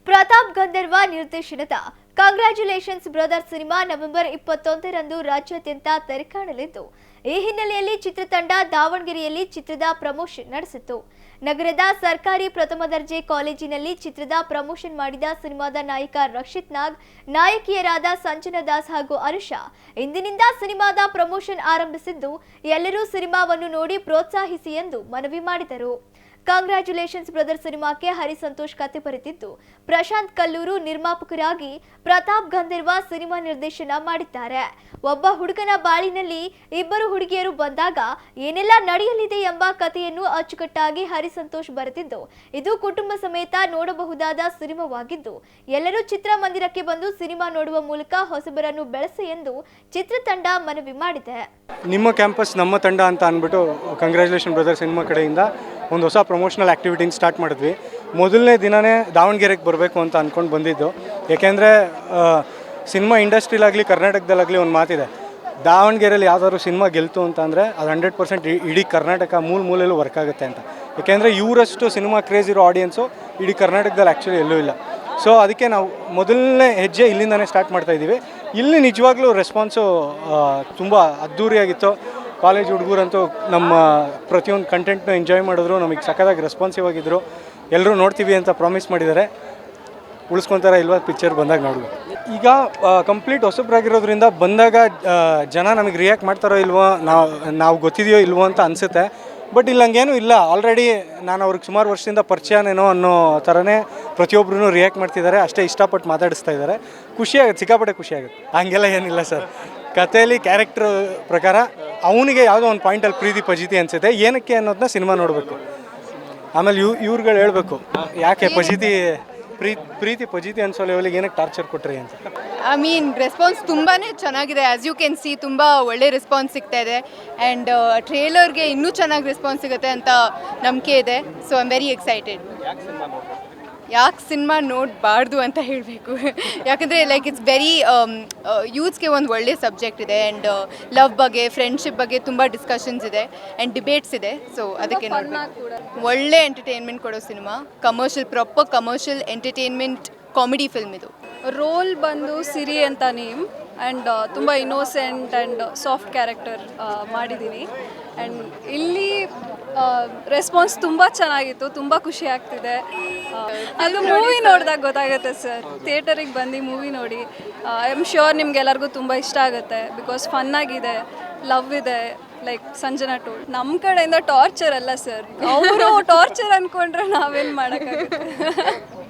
ಪ್ರತಾಪ್ ಗಂಧರ್ವ ನಿರ್ದೇಶನದ congratulations brother cinema November 21ರಂದು ರಾಜ್ಯಾದ್ಯಂತ ತೆರೆಕಾಣಲಿದ್ದು ಈ ಹಿನ್ನೆಲೆಯಲ್ಲಿ ಚಿತ್ರತಂಡ ದಾವಣಗೆರೆಯಲ್ಲಿ ಚಿತ್ರದ ಪ್ರಮೋಷನ್ ನಡೆಸಿತು. ನಗರದ ಸರ್ಕಾರಿ ಪ್ರಥಮ ದರ್ಜೆ ಕಾಲೇಜಿನಲ್ಲಿ ಚಿತ್ರದ ಪ್ರಮೋಷನ್ ಮಾಡಿದ ಸಿನಿಮಾದ ನಾಯಕ ರಕ್ಷಿತ್ ನಾಗ್, ನಾಯಕಿಯರಾದ ಸಂಜನಾ ದಾಸ್ ಹಾಗೂ ಅನುಷಾ ಇಂದಿನಿಂದ ಸಿನಿಮಾದ ಪ್ರಮೋಷನ್ ಆರಂಭಿಸಿದ್ದು ಎಲ್ಲರೂ ಸಿನಿಮಾವನ್ನು ನೋಡಿ ಪ್ರೋತ್ಸಾಹಿಸಿ ಎಂದು ಮನವಿ ಮಾಡಿದರು. ಕಂಗ್ರ್ಯಾಚುಲೇಷನ್ಸ್ ಬ್ರದರ್ ಸಿನಿಮಾಕ್ಕೆ ಹರಿಸಂತೋಷ್ ಕತೆ ಬರೆದಿದ್ದು ಪ್ರಶಾಂತ್ ಕಲ್ಲೂರು ನಿರ್ಮಾಪಕರಾಗಿ ಪ್ರತಾಪ್ ಗಂಧರ್ವ ಸಿನಿಮಾ ನಿರ್ದೇಶನ ಮಾಡಿದ್ದಾರೆ. ಒಬ್ಬ ಹುಡುಗನ ಬಾಳಿನಲ್ಲಿ ಇಬ್ಬರು ಹುಡುಗಿಯರು ಬಂದಾಗ ಏನೆಲ್ಲ ನಡೆಯಲಿದೆ ಎಂಬ ಕಥೆಯನ್ನು ಅಚ್ಚುಕಟ್ಟಾಗಿ ಹರಿಸಂತೋಷ್ ಬರೆದಿದ್ದು ಇದು ಕುಟುಂಬ ಸಮೇತ ನೋಡಬಹುದಾದ ಸಿನಿಮಾವಾಗಿದ್ದು ಎಲ್ಲರೂ ಚಿತ್ರಮಂದಿರಕ್ಕೆ ಬಂದು ಸಿನಿಮಾ ನೋಡುವ ಮೂಲಕ ಹೊಸಬರನ್ನು ಬೆಳೆಸಿ ಎಂದು ಚಿತ್ರತಂಡ ಮನವಿ ಮಾಡಿದೆ. ನಿಮ್ಮ ಕ್ಯಾಂಪಸ್ ನಮ್ಮ ತಂಡ ಅಂತ ಅಂದ್ಬಿಟ್ಟು ಕಂಗ್ರ್ಯಾಚುಲೇಷನ್ ಬ್ರದರ್ ಸಿನಿಮಾ ಕಡೆಯಿಂದ ಒಂದು ಹೊಸ ಪ್ರಮೋಷನಲ್ ಆ್ಯಕ್ಟಿವಿಟಿನ ಸ್ಟಾರ್ಟ್ ಮಾಡಿದ್ವಿ. ಮೊದಲನೇ ದಿನವೇ ದಾವಣಗೆರೆಗೆ ಬರಬೇಕು ಅಂತ ಅಂದ್ಕೊಂಡು ಬಂದಿದ್ದು. ಏಕೆಂದರೆ ಸಿನಿಮಾ ಇಂಡಸ್ಟ್ರಿಲಾಗಲಿ ಕರ್ನಾಟಕದಲ್ಲಾಗಲಿ ಒಂದು ಮಾತಿದೆ, ದಾವಣಗೆರೆಯಲ್ಲಿ ಯಾವುದಾದ್ರು ಸಿನಿಮಾ ಗೆಲ್ತು ಅಂತ ಅಂದರೆ ಅದು 100% ಇಡೀ ಕರ್ನಾಟಕ ಮೂಲೆಯಲ್ಲೂ ವರ್ಕ್ ಆಗುತ್ತೆ ಅಂತ. ಏಕೆಂದರೆ ಇವರಷ್ಟು ಸಿನಿಮಾ ಕ್ರೇಜ್ ಇರೋ ಆಡಿಯನ್ಸು ಇಡೀ ಕರ್ನಾಟಕದಲ್ಲಿ ಆ್ಯಕ್ಚುಲಿ ಎಲ್ಲೂ ಇಲ್ಲ. ಸೊ ಅದಕ್ಕೆ ನಾವು ಮೊದಲನೇ ಹೆಜ್ಜೆ ಇಲ್ಲಿಂದನೇ ಸ್ಟಾರ್ಟ್ ಮಾಡ್ತಾಯಿದ್ದೀವಿ. ಇಲ್ಲಿ ನಿಜವಾಗ್ಲೂ ರೆಸ್ಪಾನ್ಸು ತುಂಬ ಅದ್ಧೂರಿಯಾಗಿತ್ತು. ಕಾಲೇಜ್ ಹುಡುಗರಂತೂ ನಮ್ಮ ಪ್ರತಿಯೊಂದು ಕಂಟೆಂಟ್ನ ಎಂಜಾಯ್ ಮಾಡಿದ್ರು, ನಮಗೆ ಸಖತ್ತಾಗಿ ರೆಸ್ಪಾನ್ಸಿವ್ ಆಗಿದ್ದರು. ಎಲ್ಲರೂ ನೋಡ್ತೀವಿ ಅಂತ ಪ್ರಾಮಿಸ್ ಮಾಡಿದ್ದಾರೆ. ಉಳಿಸ್ಕೊತಾರ ಇಲ್ವಾ ಪಿಕ್ಚರ್ ಬಂದಾಗ ನೋಡ್ಬೋದು. ಈಗ ಕಂಪ್ಲೀಟ್ ಹೊಸಬ್ರಾಗಿರೋದ್ರಿಂದ ಬಂದಾಗ ಜನ ನಮಗೆ ರಿಯಾಕ್ಟ್ ಮಾಡ್ತಾರೋ ಇಲ್ವೋ, ನಾವು ಗೊತ್ತಿದೆಯೋ ಇಲ್ವೋ ಅಂತ ಅನಿಸುತ್ತೆ. ಬಟ್ ಇಲ್ಲಿ ಹಂಗೇನೂ ಇಲ್ಲ. ಆಲ್ರೆಡಿ ನಾನು ಅವ್ರಿಗೆ ಸುಮಾರು ವರ್ಷದಿಂದ ಪರಿಚಯನೇನೋ ಅನ್ನೋ ಥರನೇ ಪ್ರತಿಯೊಬ್ಬರೂ ರಿಯಾಕ್ಟ್ ಮಾಡ್ತಿದ್ದಾರೆ. ಅಷ್ಟೇ ಇಷ್ಟಪಟ್ಟು ಮಾತಾಡಿಸ್ತಾ ಇದ್ದಾರೆ. ಖುಷಿಯಾಗುತ್ತೆ, ಸಿಕ್ಕಾಪಟ್ಟೆ ಖುಷಿಯಾಗುತ್ತೆ. ಹಂಗೆಲ್ಲ ಏನಿಲ್ಲ ಸರ್. ಕಥೆಯಲ್ಲಿ ಕ್ಯಾರೆಕ್ಟ್ರ್ ಪ್ರಕಾರ ಅವನಿಗೆ ಯಾವುದೋ ಒಂದು ಪಾಯಿಂಟಲ್ಲಿ ಪ್ರೀತಿ ಪಜಿತಿ ಅನಿಸುತ್ತೆ. ಏನಕ್ಕೆ ಅನ್ನೋದನ್ನ ಸಿನಿಮಾ ನೋಡಬೇಕು. ಆಮೇಲೆ ಇವ್ರುಗಳು ಹೇಳಬೇಕು ಯಾಕೆ ಪ್ರೀತಿ ಪಜಿತಿ ಅನ್ಸೋ ಲೆವೆಲಿಗೆ ಏನಕ್ಕೆ ಟಾರ್ಚರ್ ಕೊಟ್ರಿ ಅಂತ. ಐ ಮೀನ್ ರೆಸ್ಪಾನ್ಸ್ ತುಂಬಾ ಚೆನ್ನಾಗಿದೆ. ಆ್ಯಸ್ ಯು ಕ್ಯಾನ್ ಸಿ ತುಂಬ ಒಳ್ಳೆ ರೆಸ್ಪಾನ್ಸ್ ಸಿಗ್ತಾ ಇದೆ. ಆ್ಯಂಡ್ ಟ್ರೇಲರ್ಗೆ ಇನ್ನೂ ಚೆನ್ನಾಗಿ ರೆಸ್ಪಾನ್ಸ್ ಸಿಗುತ್ತೆ ಅಂತ ನಂಬಿಕೆ ಇದೆ. So I am very excited. ಯಾಕೆ ಸಿನಿಮಾ ನೋಡಬಾರ್ದು ಅಂತ ಹೇಳಬೇಕು, ಯಾಕಂದರೆ ಲೈಕ್ ಇಟ್ಸ್ ವೆರಿ ಯೂತ್ಸ್ಗೆ ಒಂದು ಒಳ್ಳೆ ಸಬ್ಜೆಕ್ಟ್ ಇದೆ. ಆ್ಯಂಡ್ ಲವ್ ಬಗ್ಗೆ, ಫ್ರೆಂಡ್ಶಿಪ್ ಬಗ್ಗೆ ತುಂಬ ಡಿಸ್ಕಷನ್ಸ್ ಇದೆ ಆ್ಯಂಡ್ ಡಿಬೇಟ್ಸ್ ಇದೆ. ಸೊ ಅದಕ್ಕೆ ನೋಡಬೇಕು. ಒಳ್ಳೆ ಎಂಟರ್ಟೈನ್ಮೆಂಟ್ ಕೊಡೋ cinema, proper commercial entertainment comedy film ಇದು. ರೋಲ್ ಬಂದು ಸಿರಿ ಅಂತ ನೇಮ್ ಆ್ಯಂಡ್ ತುಂಬ ಇನ್ನೋಸೆಂಟ್ ಆ್ಯಂಡ್ ಸಾಫ್ಟ್ ಕ್ಯಾರೆಕ್ಟರ್ ಮಾಡಿದ್ದೀನಿ. ಆ್ಯಂಡ್ ಇಲ್ಲಿ ರೆಸ್ಪಾನ್ಸ್ ತುಂಬ ಚೆನ್ನಾಗಿತ್ತು, ತುಂಬ ಖುಷಿ ಆಗ್ತಿದೆ. ಅದು ಮೂವಿ ನೋಡಿದಾಗ ಗೊತ್ತಾಗುತ್ತೆ ಸರ್. ಥಿಯೇಟರಿಗೆ ಬಂದು ಮೂವಿ ನೋಡಿ. ಐ ಆಮ್ ಶ್ಯೂರ್ ನಿಮ್ಗೆಲ್ಲರಿಗೂ ತುಂಬ ಇಷ್ಟ ಆಗುತ್ತೆ. ಬಿಕಾಸ್ ಫನ್ನಾಗಿದೆ, ಲವ್ ಇದೆ. ಲೈಕ್ ಸಂಜನಾ ಟೋಲ್ ನಮ್ಮ ಕಡೆಯಿಂದ ಟಾರ್ಚರ್ ಅಲ್ಲ ಸರ್. ಅವರು ಟಾರ್ಚರ್ ಅಂದ್ಕೊಂಡ್ರೆ ನಾವೇನು ಮಾಡೋಕ್ಕಾಗುತ್ತೆ.